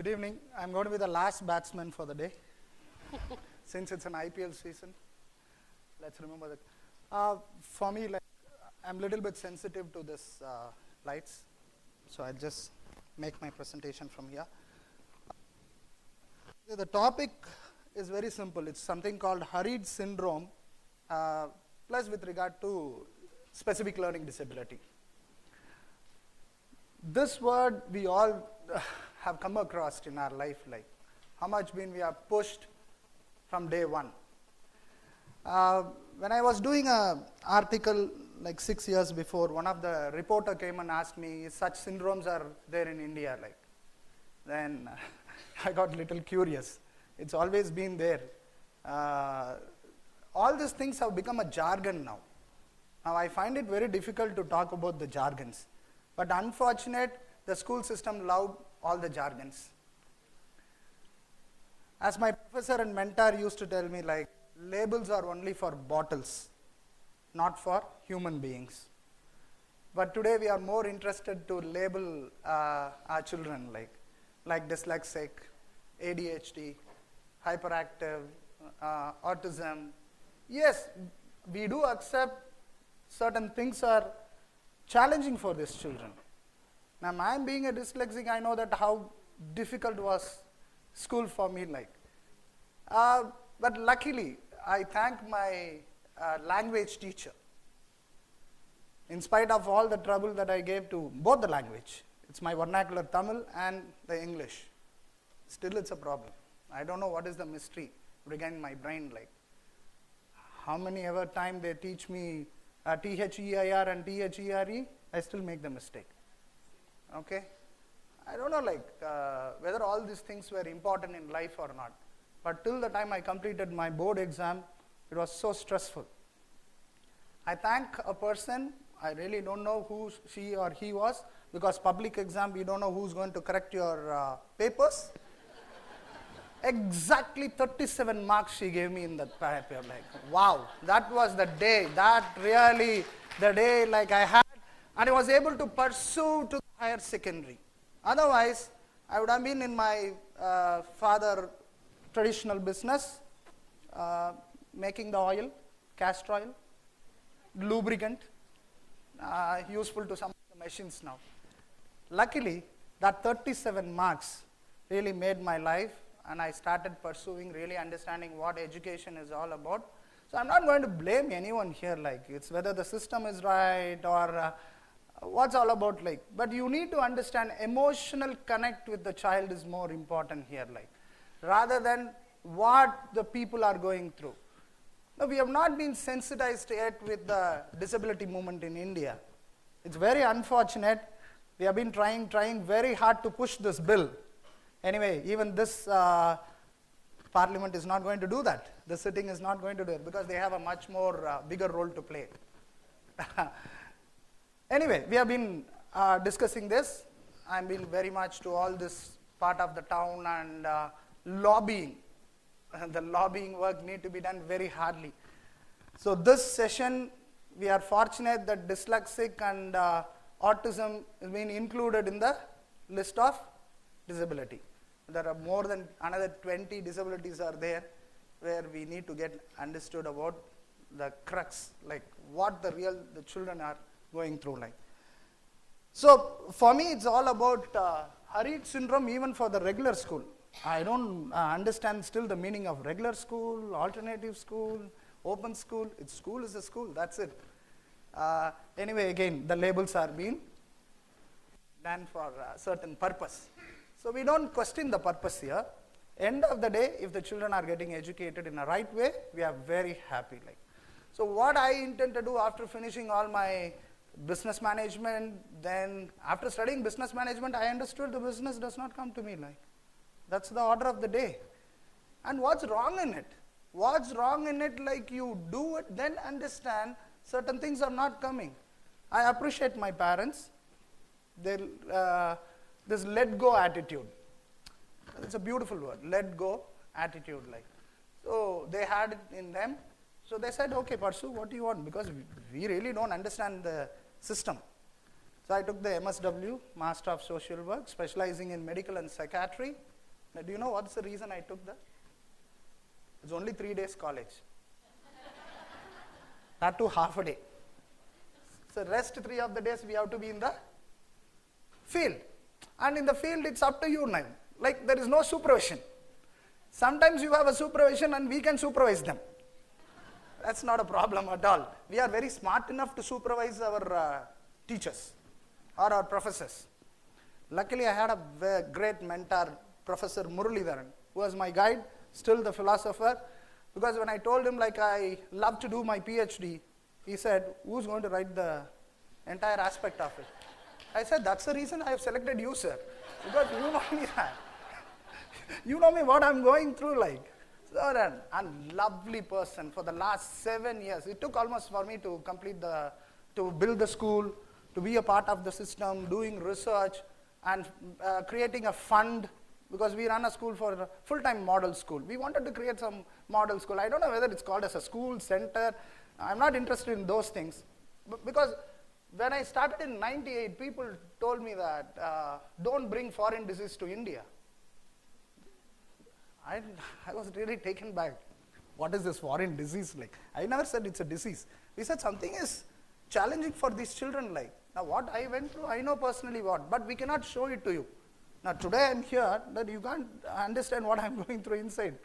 Good evening. I'm going to be the last batsman for the day. Since it's an IPL season, let's remember that. For me, I'm a little bit sensitive to this lights, so I'll just make my presentation from here. The topic is very simple. It's something called hurried syndrome, plus with regard to specific learning disability. This word we all have come across in our life, like how much we are pushed from day one. When I was doing an article like 6 years before, one of the reporter came and asked me, such syndromes are there in India, like. Then I got a little curious. It's always been there. All these things have become a jargon now. Now I find it very difficult to talk about the jargons. But unfortunate, the school system loved all the jargons. As my professor and mentor used to tell me, like, labels are only for bottles, not for human beings. But today we are more interested to label our children like dyslexic, ADHD, hyperactive, autism. Yes, we do accept certain things are challenging for these children. Now, I'm being a dyslexic, I know that how difficult was school for me like. But luckily, I thank my language teacher. In spite of all the trouble that I gave to both the language, it's my vernacular Tamil and the English. Still it's a problem. I don't know what is the mystery regarding my brain like. How many ever time they teach me THEIR and THERE, I still make the mistake. Okay? I don't know whether all these things were important in life or not. But till the time I completed my board exam, it was so stressful. I thank a person, I really don't know who she or he was, because public exam, you don't know who's going to correct your papers. Exactly 37 marks she gave me in that paper. Like, wow, that was the day. That really, the day like I had, and I was able to pursue to the higher secondary. Otherwise, I would have been in my father traditional business, making the oil, castor oil, lubricant, useful to some of the machines now. Luckily, that 37 marks really made my life, and I started pursuing, really understanding what education is all about. So I'm not going to blame anyone here, like it's whether the system is right or what's all about, like. But you need to understand emotional connect with the child is more important here, like, rather than what the people are going through. Now, we have not been sensitized yet with the disability movement in India. It's very unfortunate. We have been trying very hard to push this bill. Anyway, even this parliament is not going to do that. The sitting is not going to do it because they have a much more bigger role to play. Anyway, we have been discussing this. I've been very much to all this part of the town and lobbying. The lobbying work need to be done very hardly. So this session, we are fortunate that dyslexic and autism has been included in the list of disability. There are more than another 20 disabilities are there where we need to get understood about the crux, like what the children are going through like. So for me, it's all about hurried syndrome even for the regular school. I don't understand still the meaning of regular school, alternative school, open school. It's school is a school, that's it. Anyway, again, the labels are being done for a certain purpose. So we don't question the purpose here. End of the day, if the children are getting educated in a right way, we are very happy. Like. So what I intend to do after finishing all my business management, then after studying business management, I understood the business does not come to me like. That's the order of the day. And what's wrong in it? What's wrong in it, like you do it, then understand certain things are not coming. I appreciate my parents. This let go attitude. It's a beautiful word, let go attitude. Like. So they had it in them. So they said, okay, pursue what you want, because we really don't understand the system. So I took the MSW, Master of Social Work, specializing in medical and psychiatry. Now, do you know what's the reason I took that? It's only 3 days college. That too half a day. So rest 3 of the days we have to be in the field. And in the field it's up to you now. Like there is no supervision. Sometimes you have a supervision and we can supervise them. That's not a problem at all. We are very smart enough to supervise our teachers or our professors. Luckily I had a great mentor, Professor Muralidharan, who was my guide, still the philosopher. Because when I told him like I love to do my PhD, he said, who's going to write the entire aspect of it? I said, that's the reason I have selected you, sir. Because you know me that. You know me what I'm going through like. So a lovely person for the last 7 years. It took almost for me to to build the school, to be a part of the system, doing research and creating a fund, because we run a school for a full-time model school. We wanted to create some model school. I don't know whether it's called as a school, center. I'm not interested in those things. Because when I started in 98, people told me that don't bring foreign disease to India. I was really taken back. What is this foreign disease like? I never said it's a disease. We said something is challenging for these children like. Now what I went through, I know personally what, but we cannot show it to you. Now today I'm here that you can't understand what I'm going through inside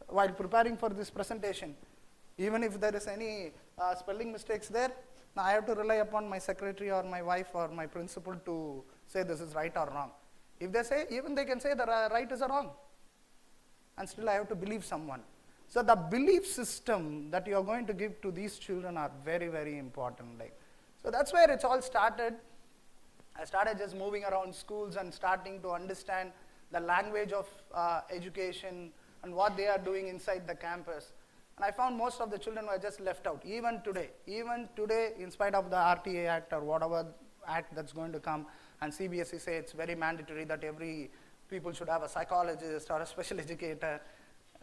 while preparing for this presentation. Even if there is any spelling mistakes there, now I have to rely upon my secretary or my wife or my principal to say this is right or wrong. If they say, even they can say the right is a wrong. And still I have to believe someone. So the belief system that you are going to give to these children are very, very important. Like, so that's where it's all started. I started just moving around schools and starting to understand the language of education and what they are doing inside the campus. And I found most of the children were just left out, even today, in spite of the RTA Act or whatever act that's going to come, and CBSE say it's very mandatory that every people should have a psychologist or a special educator.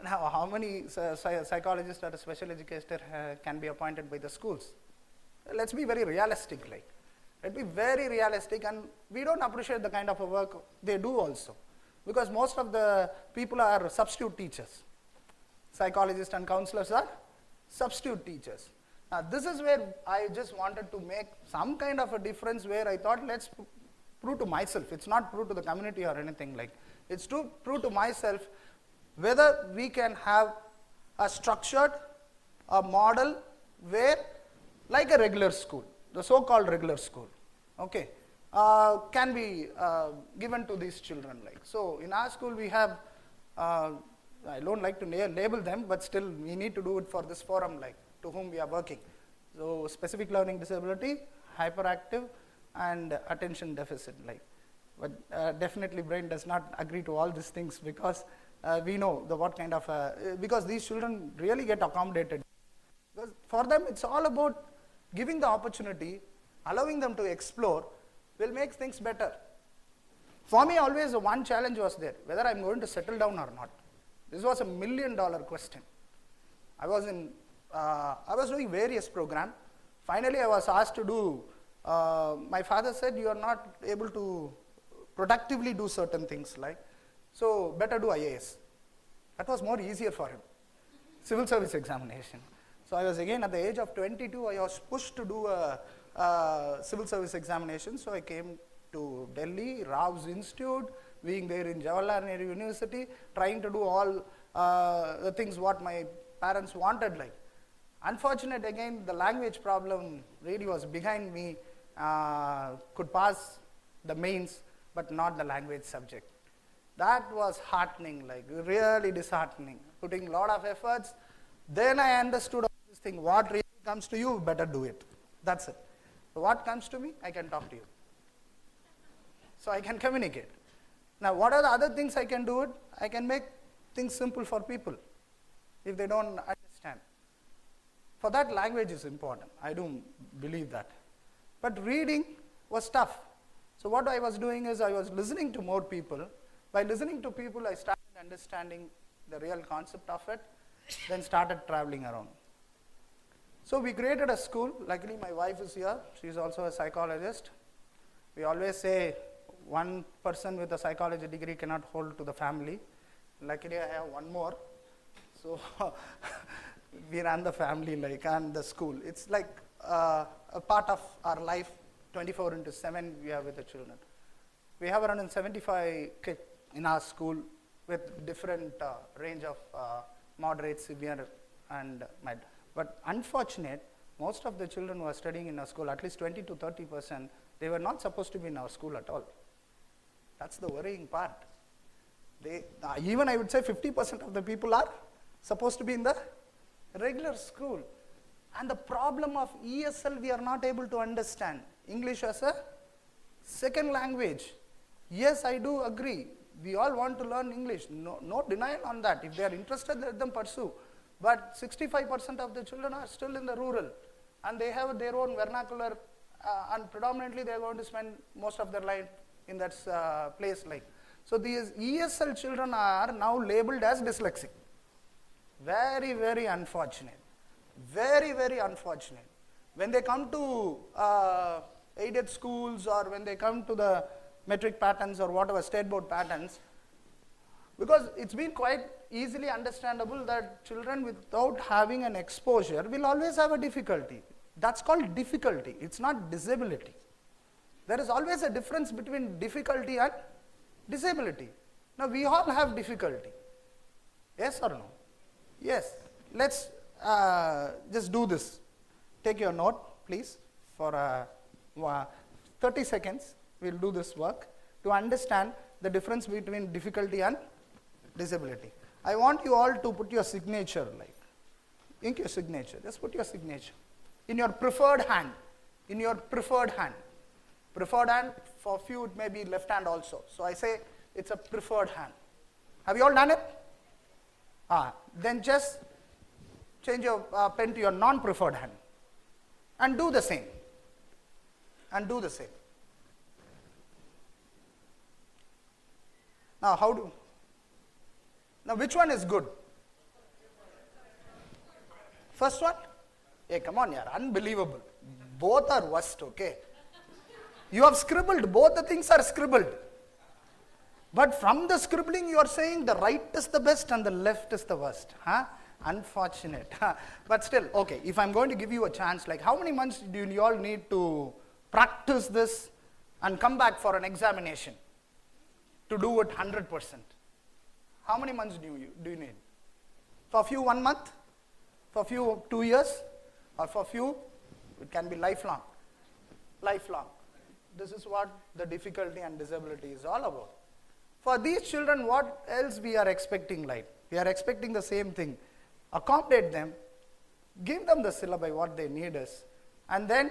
Now, how many psychologists or a special educator can be appointed by the schools? Let's be very realistic, like. Let's be very realistic, and we don't appreciate the kind of a work they do also. Because most of the people are substitute teachers. Psychologists and counselors are substitute teachers. Now, this is where I just wanted to make some kind of a difference where I thought, let's prove to myself. It's not prove to the community or anything like. It's to prove to myself whether we can have a structured, a model where, like a regular school, the so-called regular school, okay, can be given to these children. Like. So in our school we have, I don't like to label them, but still we need to do it for this forum, like to whom we are working. So specific learning disability, hyperactive, and attention deficit. Like. But definitely brain does not agree to all these things because we know what kind of, because these children really get accommodated. Because for them it's all about giving the opportunity, allowing them to explore will make things better. For me always one challenge was there, whether I'm going to settle down or not. This was $1 million question. I was doing various programs. Finally I was asked to do, my father said you are not able to productively do certain things like, so better do IAS. That was more easier for him. Civil service examination. So I was again at the age of 22, I was pushed to do a civil service examination. So I came to Delhi, Raw's Institute, being there in Jawaharlal Nehru University, trying to do all the things what my parents wanted like. Unfortunate again, the language problem really was behind me, could pass the mains, but not the language subject. That was heartening, like really disheartening, putting a lot of efforts. Then I understood all this thing, what really comes to you, better do it. That's it. So what comes to me, I can talk to you. So I can communicate. Now what are the other things I can do it? I can make things simple for people if they don't understand. For that, language is important. I do believe that. But reading was tough. So what I was doing is I was listening to more people. By listening to people, I started understanding the real concept of it, then started traveling around. So we created a school. Luckily, my wife is here. She is also a psychologist. We always say one person with a psychology degree cannot hold to the family. Luckily, I have one more. So we ran the family and the school. It's like a part of our life, 24 into 7, we are with the children. We have around 75 kids in our school with different range of moderate, severe, and mild. But unfortunate, most of the children who are studying in our school, at least 20 to 30%, they were not supposed to be in our school at all. That's the worrying part. Even I would say 50% of the people are supposed to be in the regular school. And the problem of ESL we are not able to understand. English as a second language. Yes, I do agree. We all want to learn English. No denial on that. If they are interested, let them pursue. But 65% of the children are still in the rural. And they have their own vernacular. And predominantly they are going to spend most of their life in that place. So these ESL children are now labeled as dyslexic. Very, very unfortunate. Very, very unfortunate. When they come to aided schools or when they come to the metric patterns or whatever state board patterns, because it's been quite easily understandable that children without having an exposure will always have a difficulty. That's called difficulty. It's not disability. There is always a difference between difficulty and disability. Now we all have difficulty. Yes or no? Yes. Let's just do this. Take your note, please, for 30 seconds. We'll do this work to understand the difference between difficulty and disability. I want you all to put your signature, ink your signature. Just put your signature in your preferred hand. In your preferred hand. Preferred hand, for few it may be left hand also. So I say it's a preferred hand. Have you all done it? Then just change your pen to your non-preferred hand and do the same. And do the same. Now which one is good? First one? Hey, come on, yaar, unbelievable. Both are worst, okay? You have scribbled, both the things are scribbled. But from the scribbling you are saying the right is the best and the left is the worst. Unfortunate. But still, okay, if I'm going to give you a chance, how many months do you all need to practice this and come back for an examination to do it 100%? How many months do you need? For a few 1 month? For a few 2 years? Or for a few, it can be lifelong. Lifelong. This is what the difficulty and disability is all about. For these children, what else we are expecting We are expecting the same thing. Accommodate them, give them the syllabi, what they need is, and then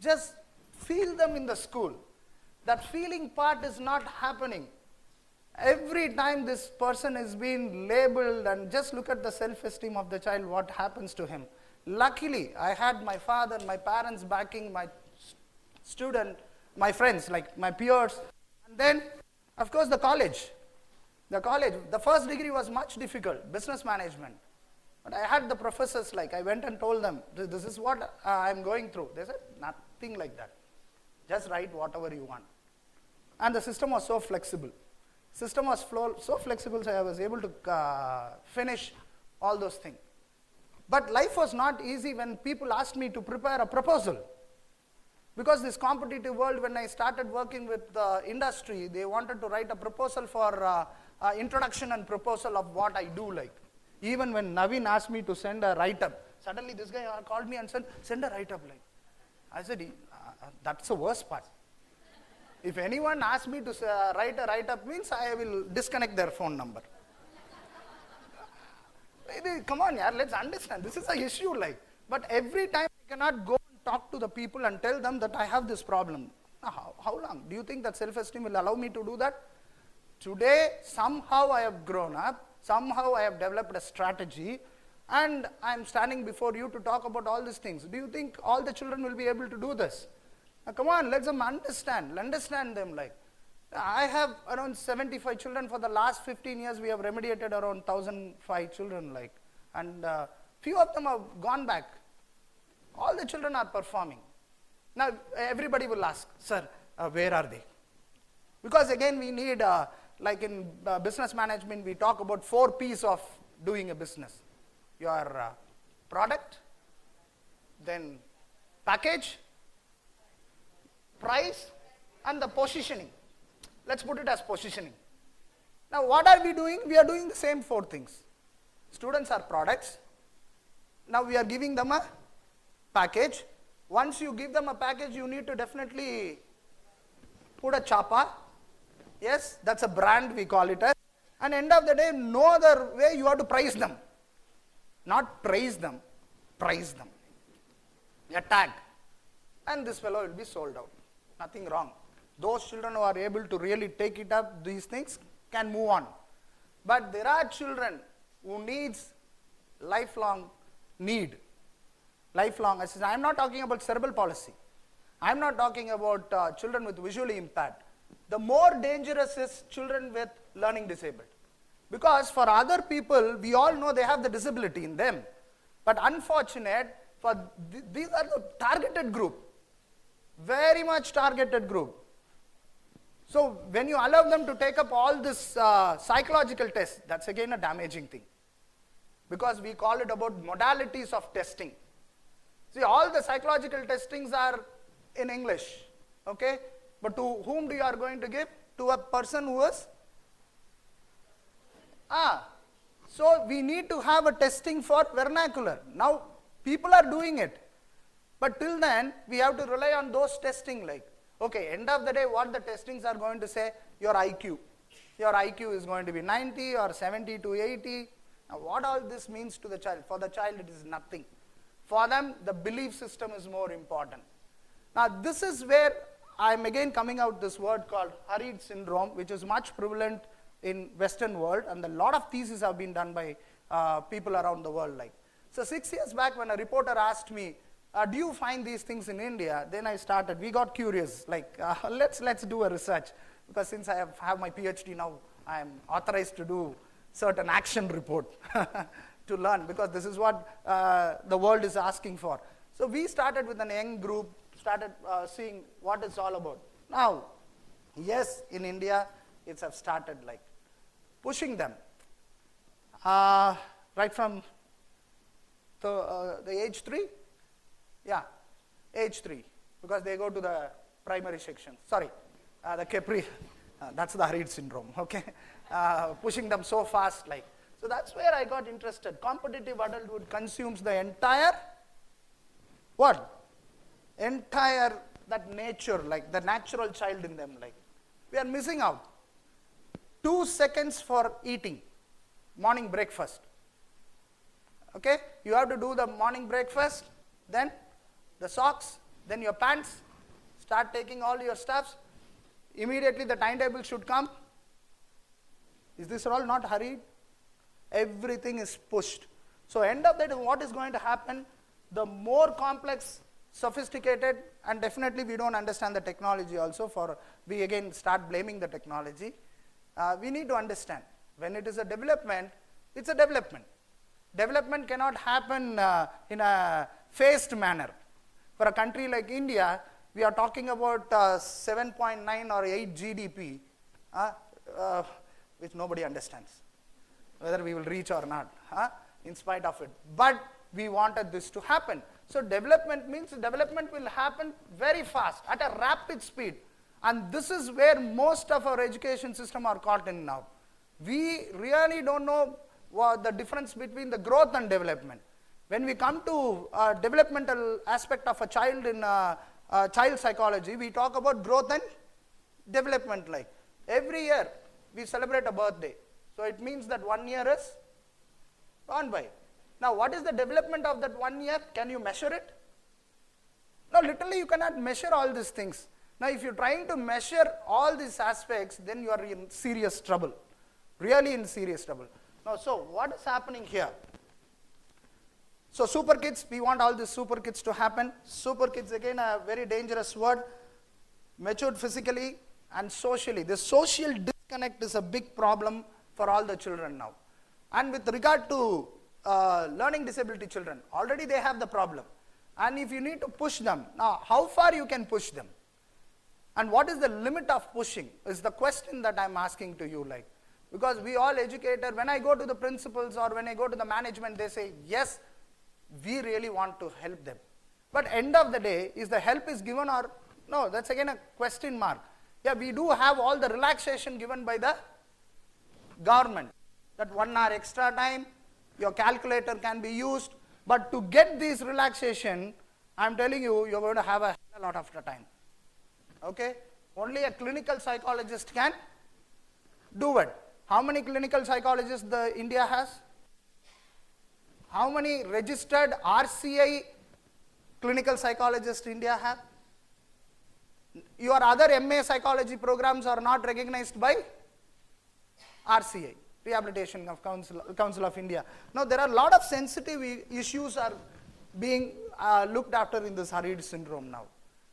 just feel them in the school. That feeling part is not happening. Every time this person is being labeled, and just look at the self-esteem of the child, what happens to him. Luckily, I had my father, my parents backing, my student, my friends, my peers, and then, of course, the college. The first degree was much difficult, business management. But I had the professors, I went and told them, this is what I'm going through. They said, nothing like that. Just write whatever you want. And the system was so flexible. System was so flexible, so I was able to finish all those things. But life was not easy when people asked me to prepare a proposal. Because this competitive world, when I started working with the industry, they wanted to write a proposal for introduction and proposal of what I do. Even when Naveen asked me to send a write-up, suddenly this guy called me and said, send a write-up. I said, that's the worst part. If anyone asks me to write a write-up, means I will disconnect their phone number. Come on, yaar, let's understand. This is an issue. But every time I cannot go and talk to the people and tell them that I have this problem. Now, how long? Do you think that self-esteem will allow me to do that? Today, somehow I have grown up. Somehow I have developed a strategy. And I am standing before you to talk about all these things. Do you think all the children will be able to do this? Now, come on, let them understand. Understand them. I have around 75 children. For the last 15 years, we have remediated around 1,005 children. And few of them have gone back. All the children are performing. Now, everybody will ask, sir, where are they? Because again, we need like in business management, we talk about 4 P's of doing a business. Your product, then package, price, and the positioning. Let's put it as positioning. Now what are we doing? We are doing the same 4 things. Students are products. Now we are giving them a package. Once you give them a package, you need to definitely put a chapa. Yes, that's a brand, we call it as. And end of the day, no other way, you have to price them. Not praise them, price them. A tag. And this fellow will be sold out. Nothing wrong. Those children who are able to really take it up, these things, can move on. But there are children who needs lifelong need. Lifelong. I am not talking about cerebral palsy. I am not talking about children with visually impaired. The more dangerous is children with learning disabled. Because for other people, we all know they have the disability in them. But unfortunate, for these are the targeted group. Very much targeted group. So when you allow them to take up all this psychological tests, that's again a damaging thing. Because we call it about modalities of testing. See, all the psychological testings are in English, okay? But to whom you are going to give? To a person who is? So we need to have a testing for vernacular. Now, people are doing it. But till then, we have to rely on those testing like, okay, end of the day, what the testings are going to say? Your IQ. Your IQ is going to be 90 or 70 to 80. Now, what all this means to the child? For the child, it is nothing. For them, the belief system is more important. Now, this is where I am again coming out this word called hurried syndrome, which is much prevalent in Western world, and a lot of theses have been done by people around the world. Like, so 6 years back, when a reporter asked me, do you find these things in India? Then I started. We got curious. Like, let's do a research, because since I have my PhD now, I am authorized to do certain action report to learn, because this is what the world is asking for. So we started with an young group, started seeing what it's all about. Now, yes, in India, it's have started like pushing them right from the age 3. Yeah, age 3, because they go to the primary section. Sorry, the Capri, that's the hurried syndrome, okay? Pushing them so fast like. So that's where I got interested. Competitive adulthood consumes the entire, what? Entire that nature, like the natural child in them, like. We are missing out. 2 seconds for eating, morning breakfast. Okay, you have to do the morning breakfast, then the socks, then your pants, start taking all your stuffs. Immediately the timetable should come. Is this all not hurried? Everything is pushed. So end of the day, what is going to happen? The more complex, sophisticated, and definitely we don't understand the technology also, for we again start blaming the technology. We need to understand, when it is a development, it's a development. Development cannot happen in a phased manner. For a country like India, we are talking about 7.9 or 8 GDP, which nobody understands, whether we will reach or not, in spite of it. But we wanted this to happen. So development means development will happen very fast, at a rapid speed. And this is where most of our education system are caught in now. We really don't know what the difference between the growth and development. When we come to developmental aspect of a child in child psychology, we talk about growth and development. Like every year we celebrate a birthday. So it means that 1 year is gone by. Now what is the development of that 1 year? Can you measure it? No, literally you cannot measure all these things. Now if you're trying to measure all these aspects, then you are in serious trouble. Really in serious trouble. Now, so what is happening here? So super kids, we want all these super kids to happen. Super kids, again a very dangerous word. Matured physically and socially. The social disconnect is a big problem for all the children now. And with regard to learning disability children, already they have the problem. And if you need to push them, now how far you can push them? And what is the limit of pushing is the question that I'm asking to you. Like, because we all educated, when I go to the principals or when I go to the management, they say, yes, we really want to help them. But end of the day, is the help is given or no? That's again a question mark. Yeah, we do have all the relaxation given by the government. That 1 hour extra time, your calculator can be used. But to get this relaxation, I'm telling you, you're going to have a lot of the time. Okay? Only a clinical psychologist can do it. How many clinical psychologists India has? How many registered RCI clinical psychologists India have? Your other MA psychology programs are not recognized by RCI, Rehabilitation of Council of India. Now there are a lot of sensitive issues are being looked after in this hurried syndrome now.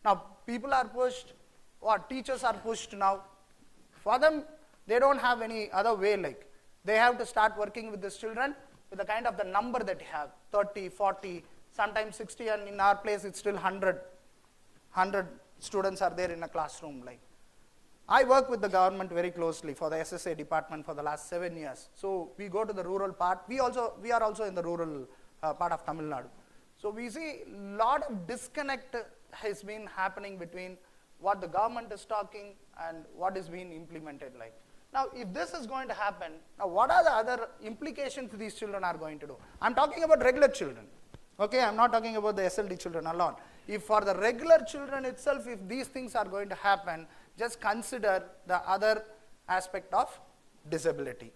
Now people are pushed, or teachers are pushed now. For them, they don't have any other way. Like, they have to start working with these children with the kind of the number that you have, 30, 40, sometimes 60, and in our place it's still 100 students are there in a classroom. Like, I work with the government very closely for the SSA department for the last 7 years. So we go to the rural part. We are also in the rural part of Tamil Nadu. So we see a lot of disconnect has been happening between what the government is talking and what is being implemented. Like, now if this is going to happen, now what are the other implications these children are going to do? I'm talking about regular children. Okay, I'm not talking about the SLD children alone. If for the regular children itself, if these things are going to happen, just consider the other aspect of disability.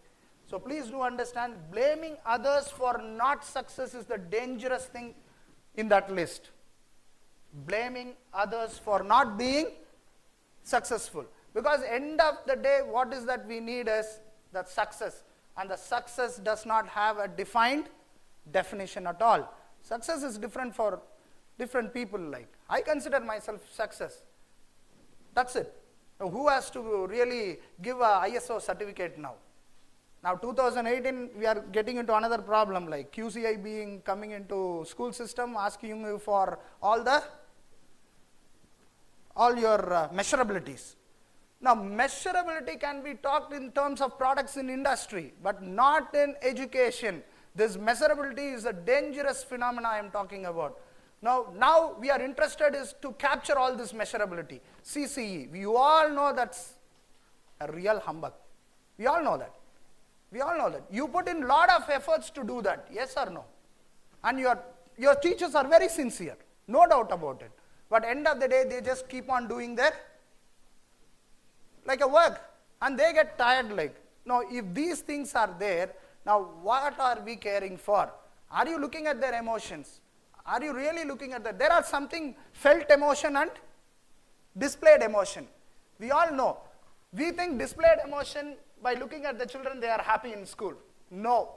So please do understand, blaming others for not success is the dangerous thing in that list. Blaming others for not being successful. Because end of the day, what is that we need is that success. And the success does not have a defined definition at all. Success is different for different people. Like, I consider myself success. That's it. Now, who has to really give a ISO certificate now? Now 2018, we are getting into another problem, like QCI coming into school system, asking you for all your measurabilities. Now measurability can be talked in terms of products in industry, but not in education. This measurability is a dangerous phenomena I am talking about. Now we are interested is to capture all this measurability. CCE, we all know that's a real humbug. We all know that. We all know that. You put in a lot of efforts to do that, yes or no? And your teachers are very sincere, no doubt about it. But end of the day, they just keep on doing their like a work, and they get tired. Like, no, if these things are there, now what are we caring for? Are you looking at their emotions? Are you really looking at that? There are something felt emotion and displayed emotion. We all know. We think displayed emotion, by looking at the children, they are happy in school. No.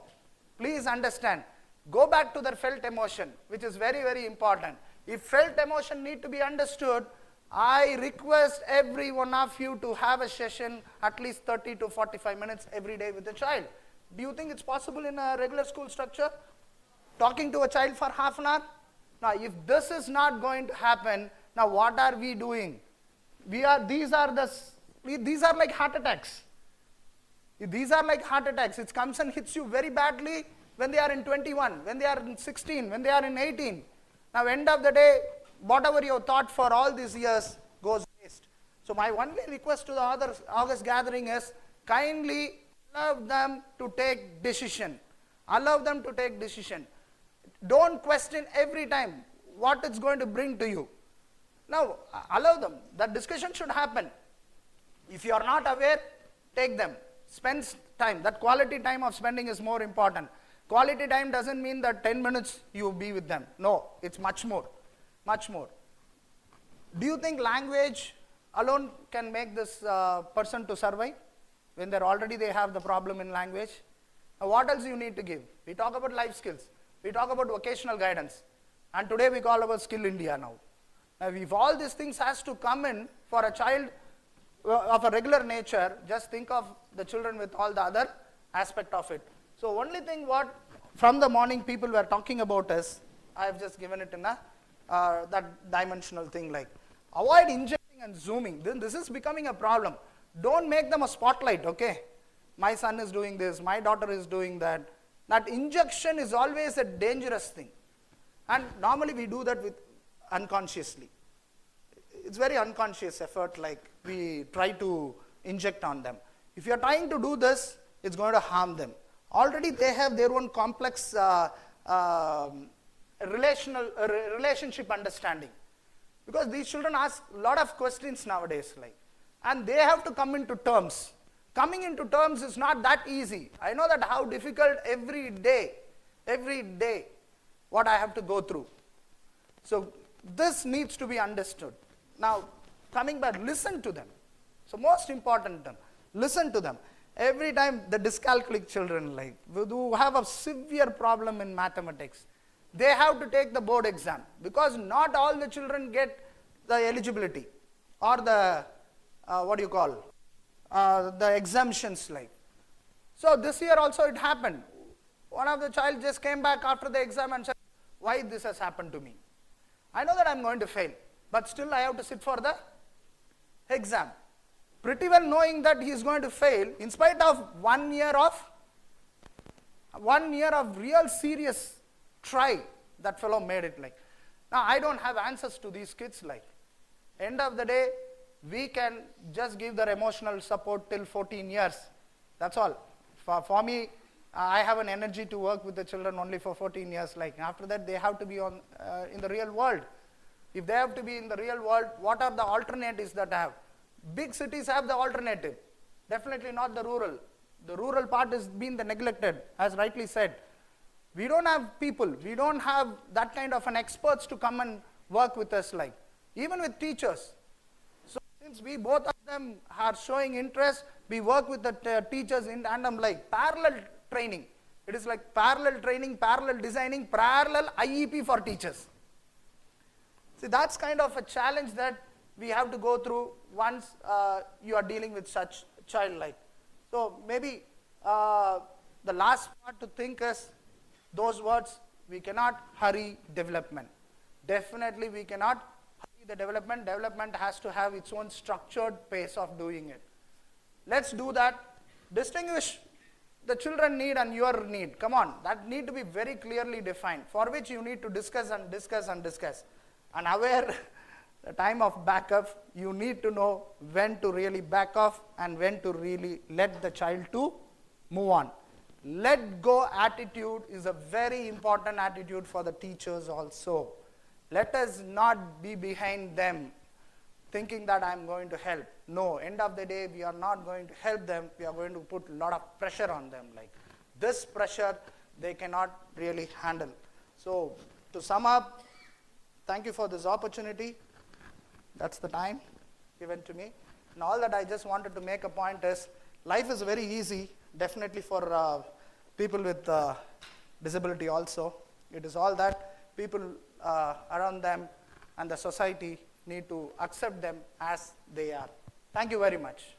Please understand. Go back to their felt emotion, which is very, very important. If felt emotion need to be understood, I request every one of you to have a session at least 30 to 45 minutes every day with the child. Do you think it's possible in a regular school structure? Talking to a child for half an hour? Now, if this is not going to happen, now what are we doing? These are like heart attacks. These are like heart attacks. It comes and hits you very badly when they are in 21, when they are in 16, when they are in 18. Now, end of the day, whatever you thought for all these years goes waste. So my only request to the other August gathering is, kindly allow them to take decision. Allow them to take decision. Don't question every time what it's going to bring to you. Now, allow them. That discussion should happen. If you are not aware, take them. Spend time. That quality time of spending is more important. Quality time doesn't mean that 10 minutes you be with them. No, it's much more. Much more. Do you think language alone can make this person to survive when they have the problem in language? Now, what else you need to give? We talk about life skills. We talk about vocational guidance. And today we call about Skill India now. Now, if all these things has to come in for a child of a regular nature, just think of the children with all the other aspect of it. So only thing what from the morning people were talking about is, I have just given it in a that dimensional thing, like avoid injecting and zooming. Then this is becoming a problem. Don't make them a spotlight, okay? My son is doing this, my daughter is doing that. That injection is always a dangerous thing. And normally we do that with unconsciously. It's very unconscious effort, like we try to inject on them. If you are trying to do this, it's going to harm them. Already they have their own complex relationship understanding. Because these children ask a lot of questions nowadays, and they have to come into terms. Coming into terms is not that easy. I know that how difficult every day, what I have to go through. So this needs to be understood. Now, coming back, listen to them. So most important, listen to them. Every time the dyscalculic children, who have a severe problem in mathematics, they have to take the board exam, because not all the children get the eligibility or the, the exemptions. So this year also it happened. One of the child just came back after the exam and said, why this has happened to me? I know that I'm going to fail, but still I have to sit for the exam. Pretty well knowing that he is going to fail, in spite of 1 year of real serious try, that fellow made it. Now I don't have answers to these kids. End of the day, we can just give their emotional support till 14 years. That's all. For me, I have an energy to work with the children only for 14 years. After that, they have to be on in the real world. If they have to be in the real world, what are the alternatives that I have? Big cities have the alternative. Definitely not the rural. The rural part is being neglected, as rightly said. We don't have people. We don't have that kind of an experts to come and work with us. Even with teachers. So since we both of them are showing interest, we work with the teachers in tandem, parallel training. It is like parallel training, parallel designing, parallel IEP for teachers. See, that's kind of a challenge that we have to go through once you are dealing with such child. So maybe the last part to think is those words: we cannot hurry development. Definitely we cannot hurry the development. Development has to have its own structured pace of doing it. Let's do that. Distinguish the children need and your need. Come on, that need to be very clearly defined, for which you need to discuss and discuss and discuss. And aware the time of backup, you need to know when to really back off and when to really let the child to move on. Let go attitude is a very important attitude for the teachers also. Let us not be behind them thinking that I'm going to help. No, end of the day, we are not going to help them. We are going to put a lot of pressure on them. This pressure, they cannot really handle. So to sum up, thank you for this opportunity. That's the time given to me. And all that I just wanted to make a point is, life is very easy, definitely for people with disability also. It is all that people around them and the society need to accept them as they are. Thank you very much.